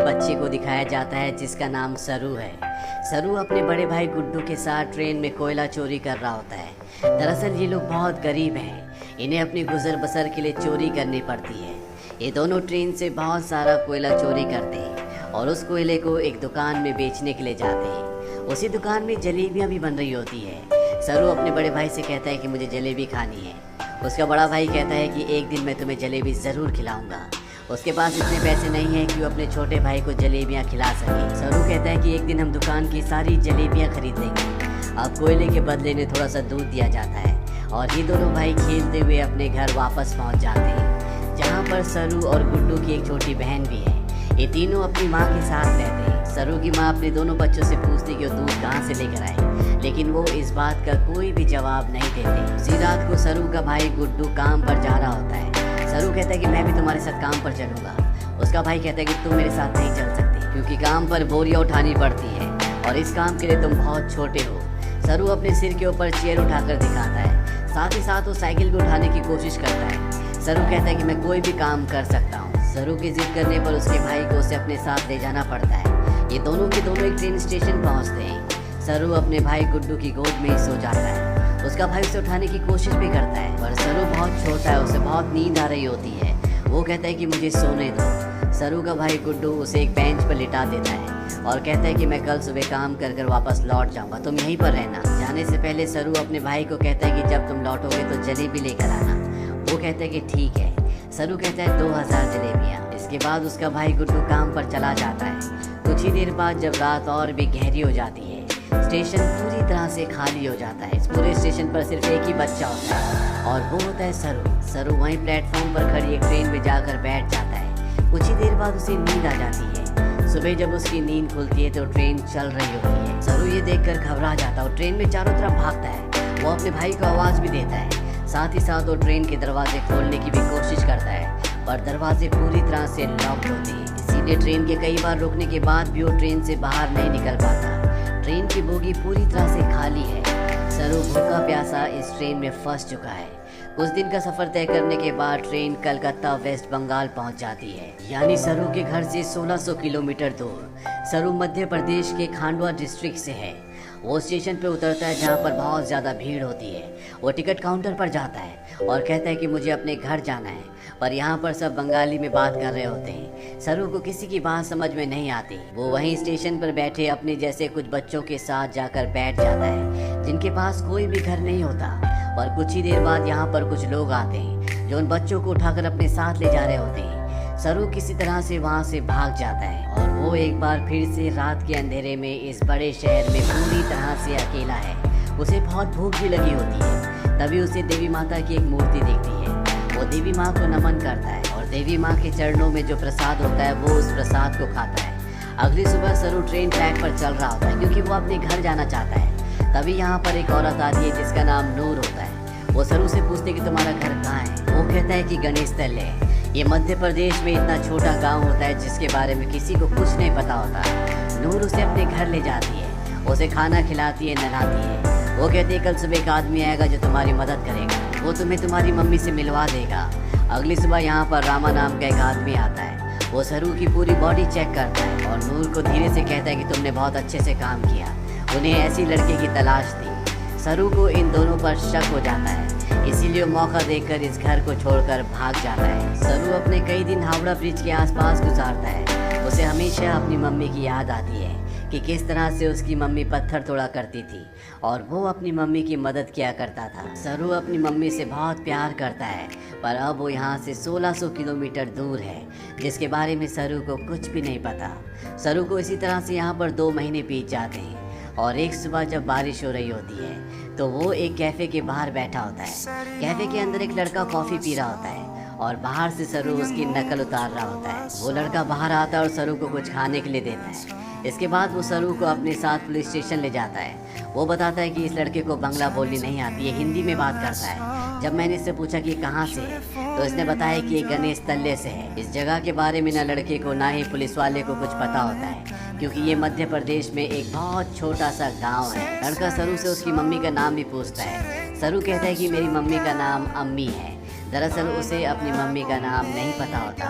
बच्चे को दिखाया जाता है जिसका नाम सरू है। सरू अपने बड़े भाई गुड्डू के साथ ट्रेन में कोयला चोरी कर रहा होता है। दरअसल ये लोग बहुत गरीब हैं, इन्हें अपनी गुजर बसर के लिए चोरी करनी पड़ती है। ये दोनों ट्रेन से बहुत सारा कोयला चोरी करते हैं और उस कोयले को एक दुकान में बेचने के लिए जाते हैं। उसी दुकान में जलेबियाँ भी बन रही होती है। सरू अपने बड़े भाई से कहता है कि मुझे जलेबी खानी है। उसका बड़ा भाई कहता है कि एक दिन मैं तुम्हें जलेबी ज़रूर खिलाऊंगा। उसके पास इतने पैसे नहीं हैं कि वो अपने छोटे भाई को जलेबियाँ खिला सके। सरू कहता है कि एक दिन हम दुकान की सारी जलेबियाँ खरीद लेंगे। अब कोयले के बदले में थोड़ा सा दूध दिया जाता है और ये दोनों भाई खेलते हुए अपने घर वापस पहुँच जाते हैं, जहाँ पर सरू और गुड्डू की एक छोटी बहन भी है। ये तीनों अपनी माँ के साथ रहते हैं। सरू की माँ अपने दोनों बच्चों से पूछती कि वो दूध कहाँ से लेकर आए, लेकिन वो इस बात का कोई भी जवाब नहीं देते। उसी रात को सरू का भाई गुड्डू काम पर जा रहा होता है। सरू कहता है कि मैं भी तुम्हारे साथ काम पर चलूँगा। उसका भाई कहता है कि तुम मेरे साथ नहीं चल सकते क्योंकि काम पर बोरियाँ उठानी पड़ती है और इस काम के लिए तुम बहुत छोटे हो। सरू अपने सिर के ऊपर चेयर उठाकर दिखाता है, साथ ही साथ वो साइकिल भी उठाने की कोशिश करता है। सरू कहता है कि मैं कोई भी काम कर सकता हूँ। सरू की जिद करने पर उसके भाई को उसे अपने साथ ले जाना पड़ता है। ये दोनों के दोनों एक ट्रेन स्टेशन पहुँचते हैं। सरू अपने भाई गुड्डू की गोद में ही सो जाता है। उसका भाई उसे उठाने की कोशिश भी करता है पर सरू बहुत छोटा है, उसे बहुत नींद आ रही होती है। वो कहता है कि मुझे सोने दो। सरू का भाई गुड्डू उसे एक बेंच पर लिटा देता है और कहता है कि मैं कल सुबह काम कर कर वापस लौट जाऊंगा, तुम यहीं पर रहना। जाने से पहले सरू अपने भाई को कहता है कि जब तुम लौटोगे तो जलेबी लेकर आना। वो कहता है कि ठीक है। सरू कहता है 2000 जलेबियाँ। इसके बाद उसका भाई गुड्डू काम पर चला जाता है। कुछ ही देर बाद जब रात और भी गहरी हो जाती है, स्टेशन पूरी तरह से खाली हो जाता है। इस पूरे स्टेशन पर सिर्फ एक ही बच्चा होता है और वो होता है सरू। सरू वहीं प्लेटफॉर्म पर खड़ी एक ट्रेन में जाकर बैठ जाता है। कुछ ही देर बाद उसे नींद आ जाती है। सुबह जब उसकी नींद खुलती है तो ट्रेन चल रही होती है। सरू ये देखकर घबरा जाता है और ट्रेन में चारों तरफ भागता है। वो अपने भाई को आवाज़ भी देता है, साथ ही साथ वो ट्रेन के दरवाजे खोलने की भी कोशिश करता है पर दरवाजे पूरी तरह से लॉक होते हैं। इसीलिए ट्रेन के कई बार रुकने के बाद भी वो ट्रेन से बाहर नहीं निकल पाता। ट्रेन की बोगी पूरी तरह से खाली है। सरू भूखा प्यासा इस ट्रेन में फंस चुका है। कुछ दिन का सफर तय करने के बाद ट्रेन कलकत्ता वेस्ट बंगाल पहुंच जाती है, यानी सरू के घर से 1600 किलोमीटर दूर। सरू मध्य प्रदेश के खांडवा डिस्ट्रिक्ट से है। वो स्टेशन पे उतरता है जहाँ पर बहुत ज़्यादा भीड़ होती है। वो टिकट काउंटर पर जाता है और कहता है कि मुझे अपने घर जाना है, पर यहाँ पर सब बंगाली में बात कर रहे होते हैं। सरू को किसी की बात समझ में नहीं आती। वो वहीं स्टेशन पर बैठे अपने जैसे कुछ बच्चों के साथ जाकर बैठ जाता है जिनके पास कोई भी घर नहीं होता। और कुछ ही देर बाद यहाँ पर कुछ लोग आते हैं जो उन बच्चों को उठाकर अपने साथ ले जा रहे होते हैं। सरू किसी तरह से वहाँ से भाग जाता है और वो एक बार फिर से रात के अंधेरे में इस बड़े शहर में पूरी तरह से अकेला है। उसे बहुत भूख भी लगी होती है। तभी उसे देवी माता की एक मूर्ति दिखती है। वो देवी माँ को नमन करता है और देवी माँ के चरणों में जो प्रसाद होता है वो उस प्रसाद को खाता है। अगली सुबह सरू ट्रेन ट्रैक पर चल रहा होता है क्योंकि वो अपने घर जाना चाहता है। तभी यहाँ पर एक औरत आती है जिसका नाम नूर होता है। वो सरू से पूछते कि तुम्हारा घर कहाँ है। वो कहता है कि गणेश तल्ले। ये मध्य प्रदेश में इतना छोटा गांव होता है जिसके बारे में किसी को कुछ नहीं पता होता। नूर उसे अपने घर ले जाती है, उसे खाना खिलाती है, नहलाती है। वो कहती है कल सुबह एक आदमी आएगा जो तुम्हारी मदद करेगा, वो तुम्हें तुम्हारी मम्मी से मिलवा देगा। अगली सुबह यहाँ पर रामा नाम का एक आदमी आता है। वो सरू की पूरी बॉडी चेक करता है और नूर को धीरे से कहता है कि तुमने बहुत अच्छे से काम किया। उन्हें ऐसी लड़के की तलाश थी। सरू को इन दोनों पर शक हो जाता है, इसीलिए मौका देखकर इस घर को छोड़कर भाग जाता है। सरू अपने कई दिन हावड़ा ब्रिज के आसपास गुजारता है। उसे हमेशा अपनी मम्मी की याद आती है कि किस तरह से उसकी मम्मी पत्थर तोड़ा करती थी और वो अपनी मम्मी की मदद किया करता था। सरू अपनी मम्मी से बहुत प्यार करता है पर अब वो यहाँ से 1600 किलोमीटर दूर है जिसके बारे में सरू को कुछ भी नहीं पता। सरू को इसी तरह से यहाँ पर 2 महीने बीत जाते हैं और एक सुबह जब बारिश हो रही होती है तो वो एक कैफ़े के बाहर बैठा होता है। कैफ़े के अंदर एक लड़का कॉफ़ी पी रहा होता है और बाहर से सरू उसकी नकल उतार रहा होता है। वो लड़का बाहर आता है और सरू को कुछ खाने के लिए देता है। इसके बाद वो सरू को अपने साथ पुलिस स्टेशन ले जाता है। वो बताता है कि इस लड़के को बांग्ला बोलनी नहीं आती है, हिंदी में बात करता है। जब मैंने इससे पूछा कि कहाँ से है तो इसने बताया कि ये गणेश तल्ले से है। इस जगह के बारे में ना लड़के को ना ही पुलिस वाले को कुछ पता होता है क्योंकि ये मध्य प्रदेश में एक बहुत छोटा सा गांव है। लड़का सरू से उसकी मम्मी का नाम भी पूछता है। सरू कहता है कि मेरी मम्मी का नाम अम्मी है। दरअसल उसे अपनी मम्मी का नाम नहीं पता होता।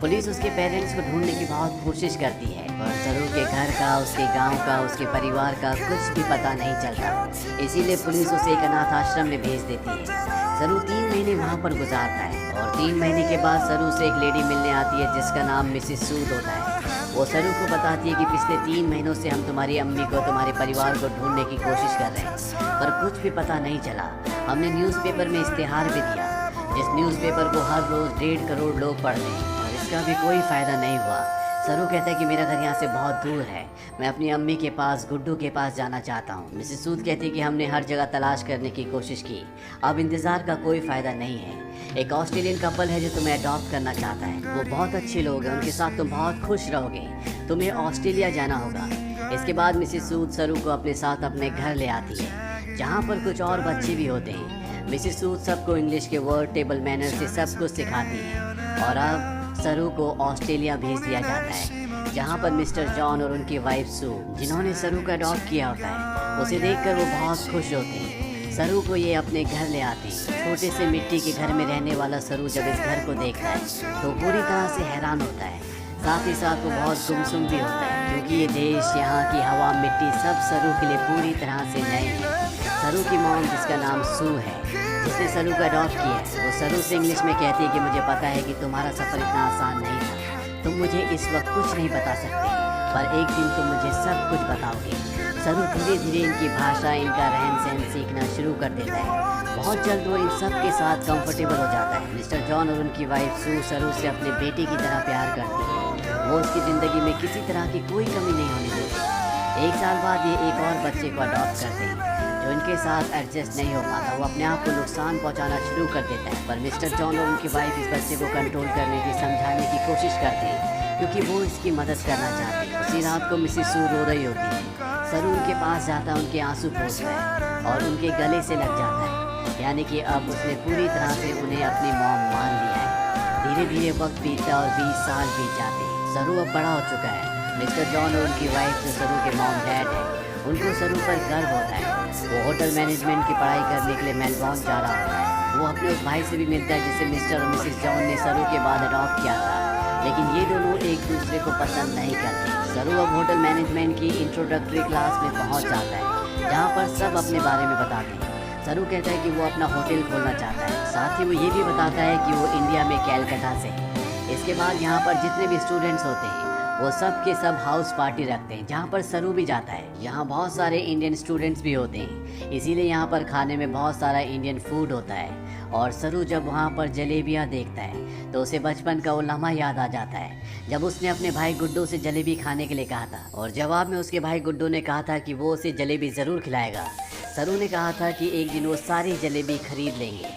पुलिस उसके पेरेंट्स को ढूंढने की बहुत कोशिश करती है, पर सरू के घर का, उसके गांव का, उसके परिवार का कुछ भी पता नहीं चलता। इसीलिए पुलिस उसे एक अनाथ आश्रम में भेज देती है। सरू 3 महीने वहाँ पर गुजारता है और 3 महीने के बाद सरू से एक लेडी मिलने आती है जिसका नाम मिसिस सूद होता है। वो सरू को बताती है कि पिछले 3 महीनों से हम तुम्हारी अम्मी को, तुम्हारे परिवार को ढूंढने की कोशिश कर रहे हैं, पर कुछ भी पता नहीं चला। हमने न्यूज़पेपर में इश्तेहार भी दिया, जिस न्यूज़पेपर को हर रोज़ 1.5 करोड़ लोग पढ़ते हैं, और इसका भी कोई फ़ायदा नहीं हुआ। सरू कहता है कि मेरा घर यहाँ से बहुत दूर है, मैं अपनी अम्मी के पास, गुड्डू के पास जाना चाहता हूँ। मिसेस सूद कहती है कि हमने हर जगह तलाश करने की कोशिश की, अब इंतज़ार का कोई फ़ायदा नहीं है। एक ऑस्ट्रेलियन कपल है जो तुम्हें अडॉप्ट करना चाहता है, वो बहुत अच्छे लोग हैं, उनके साथ तुम बहुत खुश रहोगे, तुम्हें ऑस्ट्रेलिया जाना होगा। इसके बाद मिसेस सूद सरू को अपने साथ अपने घर ले आती है, जहाँ पर कुछ और बच्चे भी होते हैं। मिसेस सूद सबको इंग्लिश के वर्ड, टेबल मैनर से सब कुछ सिखाती है, और अब सरू को ऑस्ट्रेलिया भेज दिया जाता है, जहाँ पर मिस्टर जॉन और उनकी वाइफ सू, जिन्होंने सरू का अडॉप्ट किया होता है, उसे देखकर वो बहुत खुश होते हैं। सरू को ये अपने घर ले आते हैं। छोटे से मिट्टी के घर में रहने वाला सरू जब इस घर को देखता है तो पूरी तरह से हैरान होता है। साथ ही साथ वो बहुत गुमसुम भी होता है, क्योंकि ये देश, यहाँ की हवा, मिट्टी सब सरू के लिए पूरी तरह से नए हैं। सरू की मॉम, जिसका नाम सू है, जिसने सरू का अडॉप्ट किया है, वो सरू से इंग्लिश में कहती है कि मुझे पता है कि तुम्हारा सफ़र इतना आसान नहीं था, तुम मुझे इस वक्त कुछ नहीं बता सकते, पर एक दिन तुम मुझे सब कुछ बताओगे। सरू धीरे धीरे इनकी भाषा, इनका रहन सहन सीखना शुरू कर देता है। बहुत जल्द वो इन सब के साथ कंफर्टेबल हो जाता है। मिस्टर जॉन और उनकी वाइफ सू सरू से अपने बेटे की तरह प्यार करती है, वो उसकी ज़िंदगी में किसी तरह की कोई कमी नहीं होने देती। 1 साल बाद ये एक और बच्चे को अडॉप्ट करते हैं, जो इनके साथ एडजस्ट नहीं हो पाता, वो अपने आप को नुकसान पहुंचाना शुरू कर देता है। पर मिस्टर जॉन और उनकी वाइफ इस बच्चे को कंट्रोल करने की, समझाने की कोशिश करते हैं, क्योंकि वो इसकी मदद करना चाहते हैं। उसी रात को मिसेस सू रो रही होती है। सरू उनके पास जाता है, उनके आंसू पोंछता है और उनके गले से लग जाता है, यानी कि अब उसने पूरी तरह से उन्हें अपनी मॉम मान लिया है। धीरे धीरे वक्त बीतता और 20 साल बीत जाते हैं। सरू अब बड़ा हो चुका है। मिस्टर जॉन और उनकी वाइफ, जो सरू के मॉम डैड है, उनको सरू पर गर्व होता है। वो होटल मैनेजमेंट की पढ़ाई करने के लिए मेलबॉर्न जा रहा होता है। वो अपने उस भाई से भी मिलता है जिसे मिस्टर और मिसेस जॉन ने सरू के बाद अडॉप्ट किया था, लेकिन ये दोनों एक दूसरे को पसंद नहीं करते। सरू अब होटल मैनेजमेंट की इंट्रोडक्टरी क्लास में पहुंच जाता है, जहां पर सब अपने बारे में बताते हैं। सरू कहता है कि वो अपना होटल खोलना चाहता है, साथ ही वो ये भी बताता है कि वो इंडिया में कैलकाटा से है। इसके बाद यहाँ पर जितने भी स्टूडेंट्स होते हैं वो सब के सब हाउस पार्टी रखते हैं, जहाँ पर सरू भी जाता है। यहाँ बहुत सारे इंडियन स्टूडेंट्स भी होते हैं, इसीलिए यहाँ पर खाने में बहुत सारा इंडियन फूड होता है। और सरू जब वहाँ पर जलेबियाँ देखता है तो उसे बचपन का वो लम्हा याद आ जाता है, जब उसने अपने भाई गुड्डू से जलेबी खाने के लिए कहा था, और जवाब में उसके भाई गुड्डू ने कहा था कि वो उसे जलेबी ज़रूर खिलाएगा। सरू ने कहा था कि एक दिन वो सारी जलेबी खरीद लेंगे।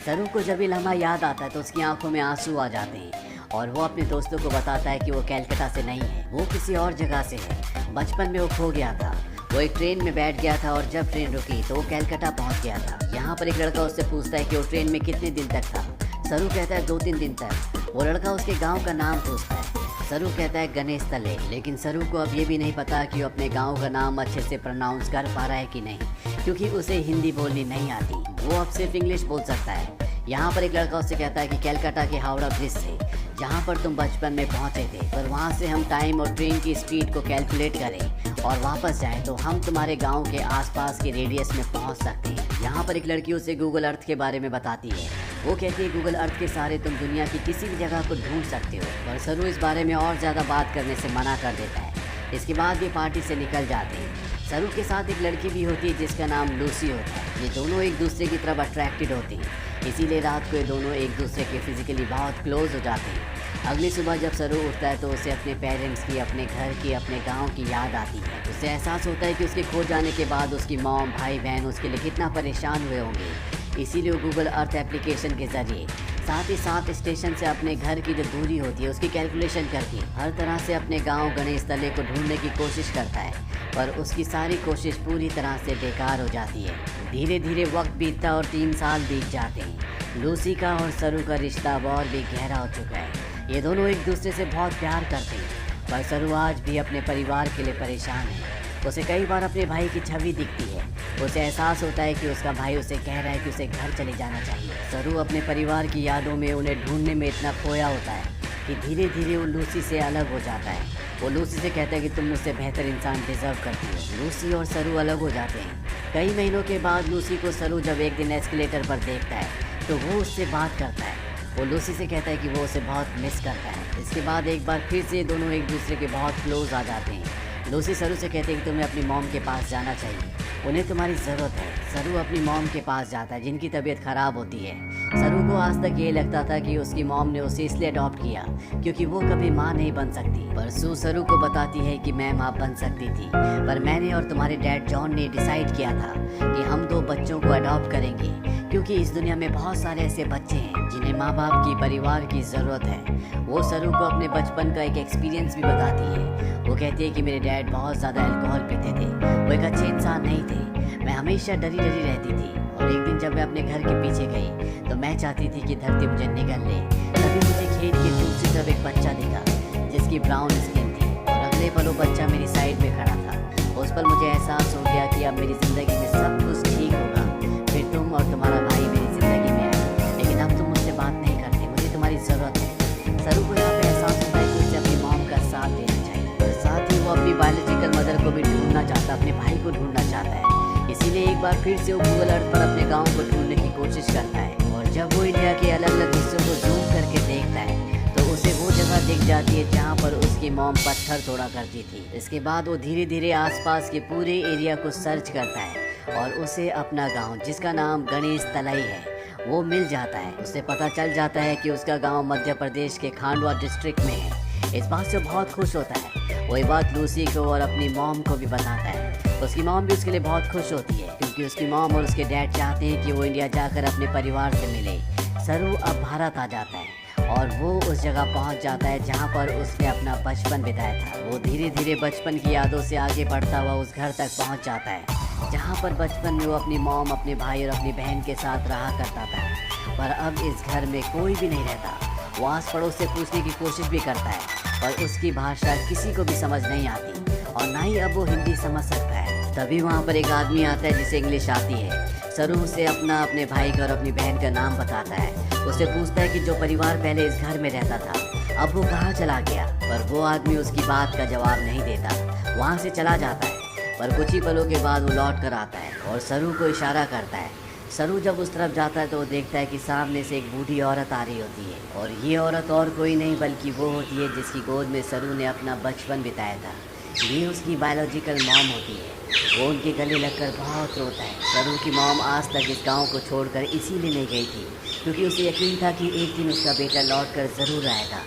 सरू को जब ये लम्हा याद आता है तो उसकी आंखों में आंसू आ जाते हैं, और वो अपने दोस्तों को बताता है कि वो कैलकाटा से नहीं है, वो किसी और जगह से है। बचपन में वो खो गया था, वो एक ट्रेन में बैठ गया था, और जब ट्रेन रुकी तो वो कैलकाटा पहुंच गया था। यहाँ पर एक लड़का उससे पूछता है कि वो ट्रेन में कितने दिन तक था। सरू कहता है 2-3 दिन तक। वो लड़का उसके गांव का नाम पूछता है। सरू कहता है गणेश तले, लेकिन सरू को अब ये भी नहीं पता कि वो अपने गाँव का नाम अच्छे से प्रोनाउंस कर पा रहा है कि नहीं, क्योंकि उसे हिंदी बोलनी नहीं आती, वो अब सिर्फ इंग्लिश बोल सकता है। यहाँ पर एक लड़का उससे कहता है कि कैलकाटा के हावड़ा ब्रिज से, जहाँ पर तुम बचपन में पहुँचे थे, पर वहाँ से हम टाइम और ट्रेन की स्पीड को कैलकुलेट करें और वापस जाएं तो हम तुम्हारे गांव के आसपास के रेडियस में पहुँच सकते हैं। यहाँ पर एक लड़की उसे गूगल अर्थ के बारे में बताती है। वो कहती है गूगल अर्थ के सहारे तुम दुनिया की किसी भी जगह को ढूंढ सकते हो, पर सरू इस बारे में और ज़्यादा बात करने से मना कर देता है। इसके बाद ये पार्टी से निकल जाते हैं। सरू के साथ एक लड़की भी होती है जिसका नाम लूसी होता है। ये दोनों एक दूसरे की तरफ अट्रैक्टेड होती हैं, इसीलिए रात को ये दोनों एक दूसरे के फिजिकली बहुत क्लोज हो जाते हैं। अगली सुबह जब सरू उठता है तो उसे अपने पेरेंट्स की, अपने घर की, अपने गांव की याद आती है। उसे एहसास होता है कि उसके खो जाने के बाद उसकी मॉम, भाई बहन उसके लिए कितना परेशान हुए होंगे। इसीलिए वो गूगल अर्थ एप्लीकेशन के ज़रिए साथ ही साथ स्टेशन से अपने घर की जो दूरी होती है उसकी कैलकुलेशन करके हर तरह से अपने गांव गणेश तले को ढूंढने की कोशिश करता है, पर उसकी सारी कोशिश पूरी तरह से बेकार हो जाती है। धीरे धीरे वक्त बीतता और 3 साल बीत जाते हैं। लूसी का और सरू का रिश्ता और भी गहरा हो चुका है। ये दोनों एक दूसरे से बहुत प्यार करते हैं, पर सरू आज भी अपने परिवार के लिए परेशान है। उसे कई बार अपने भाई की छवि दिखती है। उसे एहसास होता है कि उसका भाई उसे कह रहा है कि उसे घर चले जाना चाहिए। सरू अपने परिवार की यादों में, उन्हें ढूंढने में इतना खोया होता है कि धीरे धीरे वो लूसी से अलग हो जाता है। वो लूसी से कहता है कि तुम मुझसे बेहतर इंसान डिजर्व करती हो। लूसी और सरू अलग हो जाते हैं। कई महीनों के बाद लूसी को सरू जब एक दिन एस्केलेटर पर देखता है तो वो उससे बात करता है। वो लूसी से कहता है कि वो उसे बहुत मिस करता है। इसके बाद एक बार फिर से दोनों एक दूसरे के बहुत क्लोज आ जाते हैं। लूसी सरू से कहते हैं कि तुम्हें अपनी मॉम के पास जाना चाहिए, उन्हें तुम्हारी ज़रूरत है। सरू अपनी मॉम के पास जाता है जिनकी तबीयत ख़राब होती है। सरू को आज तक ये लगता था कि उसकी मॉम ने उसे इसलिए अडॉप्ट किया क्योंकि वो कभी माँ नहीं बन सकती। पर सू सरू को बताती है कि मैं माँ बन सकती थी, पर मैंने और तुम्हारे डैड जॉन ने डिसाइड किया था कि हम 2 बच्चों को अडॉप्ट करेंगे क्योंकि इस दुनिया में बहुत सारे ऐसे बच्चे हैं जिन्हें माँ बाप की, परिवार की ज़रूरत है। वो सरू को अपने बचपन का एक एक्सपीरियंस भी बताती है। वो कहती है कि मेरे डैड बहुत ज़्यादा अल्कोहल पीते थे, वो एक अच्छे इंसान नहीं थे। मैं हमेशा डरी डरी रहती थी और एक दिन जब मैं अपने घर के पीछे गई तो मैं चाहती थी कि धरती मुझे निगल ले। तभी मुझे खेत की दूसरी तरफ एक बच्चा दिखा जिसकी ब्राउन स्किन थी और अगले पल वो बच्चा मेरी साइड में खड़ा था। उस पल मुझे एहसास हो गया कि अब मेरी ज़िंदगी में सब कुछ ठीक होगा। फिर तुम और तुम्हारा भाई मेरी ज़िंदगी में आए, लेकिन अब तुम मुझसे बात नहीं करते, मुझे तुम्हारी ज़रूरत है। सरू को यहाँ पे एहसास होता है कि उसे अपनी मॉम का साथ देना चाहिए और साथ ही वो अपनी बायोलॉजिकल मदर को भी ढूंढना चाहता है, अपने भाई को ढूंढना चाहता है। इसीलिए एक बार फिर से वो गूगल अर्थ पर अपने गांव को ढूंढने की कोशिश करता है और जब वो इंडिया के अलग अलग हिस्सों को जूम करके देखता है तो उसे वो जगह दिख जाती है जहाँ पर उसकी मॉम पत्थर तोड़ा करती थी। इसके बाद वो धीरे धीरे आसपास के पूरे एरिया को सर्च करता है और उसे अपना गांव, जिसका नाम गणेश तलाई है, वो मिल जाता है। उसे पता चल जाता है कि उसका गांव मध्य प्रदेश के खांडवा डिस्ट्रिक्ट में है। इस बात से बहुत खुश होता है। वही बात लूसी को और अपनी मॉम को भी बताता है। उसकी मॉम भी उसके लिए बहुत खुश होती है क्योंकि उसकी मॉम और उसके डैड चाहते हैं कि वो इंडिया जाकर अपने परिवार से मिले। सरू अब भारत आ जाता है और वो उस जगह पहुंच जाता है जहां पर उसने अपना बचपन बिताया था। वो धीरे धीरे बचपन की यादों से आगे बढ़ता हुआ उस घर तक पहुंच जाता है जहां पर बचपन में वो अपनी मॉम, अपने भाई और अपनी बहन के साथ रहा करता था। पर अब इस घर में कोई भी नहीं रहता। वो आस पड़ोस से पूछने की कोशिश भी करता है पर उसकी भाषा किसी को भी समझ नहीं आती और ना ही अब वो हिंदी समझ सकता है। तभी वहाँ पर एक आदमी आता है जिसे इंग्लिश आती है। सरू उसे अपने भाई का और अपनी बहन का नाम बताता है। उससे पूछता है कि जो परिवार पहले इस घर में रहता था अब वो कहाँ चला गया, पर वो आदमी उसकी बात का जवाब नहीं देता, वहाँ से चला जाता है। पर कुछ ही पलों के बाद वो लौट कर आता है और सरू को इशारा करता है। सरू जब उस तरफ जाता है तो वो देखता है कि सामने से एक बूढ़ी औरत आ रही होती है और ये औरत और कोई नहीं बल्कि वो होती है जिसकी गोद में सरू ने अपना बचपन बिताया था। ये उसकी बायोलॉजिकल मॉम होती है। वो उनके गले लगकर बहुत रोता है। सरू की मॉम आज तक इस गांव को छोड़कर इसीलिए नहीं गई थी क्योंकि उसे यकीन था कि एक दिन उसका बेटा लौट कर ज़रूर आएगा।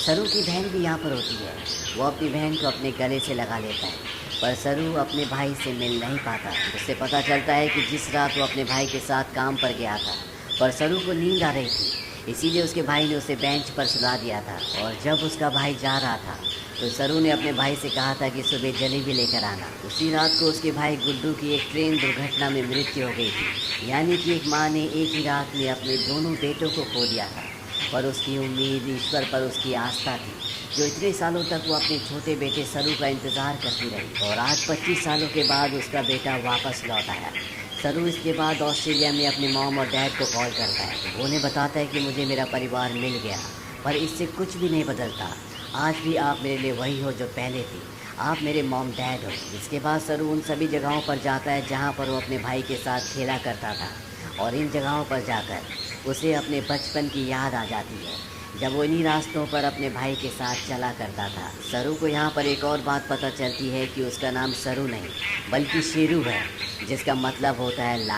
सरू की बहन भी यहाँ पर होती है। वो अपनी बहन को अपने गले से लगा लेता है पर सरू अपने भाई से मिल नहीं पाता। उससे पता चलता है कि जिस रात वो अपने भाई के साथ काम पर गया था पर सरू को नींद आ रही थी, इसीलिए उसके भाई ने उसे बेंच पर सुला दिया था। और जब उसका भाई जा रहा था तो सरू ने अपने भाई से कहा था कि सुबह जलेबी लेकर आना। उसी रात को उसके भाई गुड्डू की एक ट्रेन दुर्घटना में मृत्यु हो गई थी। यानी कि एक माँ ने एक ही रात में अपने दोनों बेटों को खो दिया था। पर उसकी उम्मीद, ईश्वर पर उसकी आस्था थी जो इतने सालों तक वो अपने छोटे बेटे सरू का इंतज़ार करती रही। और आज 25 सालों के बाद उसका बेटा वापस लौट आया। सरू इसके बाद ऑस्ट्रेलिया में अपने मॉम और डैड को कॉल करता है। वो उन्हें बताता है कि मुझे मेरा परिवार मिल गया, पर इससे कुछ भी नहीं बदलता। आज भी आप मेरे लिए वही हो जो पहले थी। आप मेरे मॉम डैड हो। इसके बाद सरू उन सभी जगहों पर जाता है जहाँ पर वो अपने भाई के साथ खेला करता था और इन जगहों पर जाकर उसे अपने बचपन की याद आ जाती है जब वो इन्हीं रास्तों पर अपने भाई के साथ चला करता था। सरू को यहाँ पर एक और बात पता चलती है कि उसका नाम सरू नहीं बल्कि शेरू है, जिसका मतलब होता है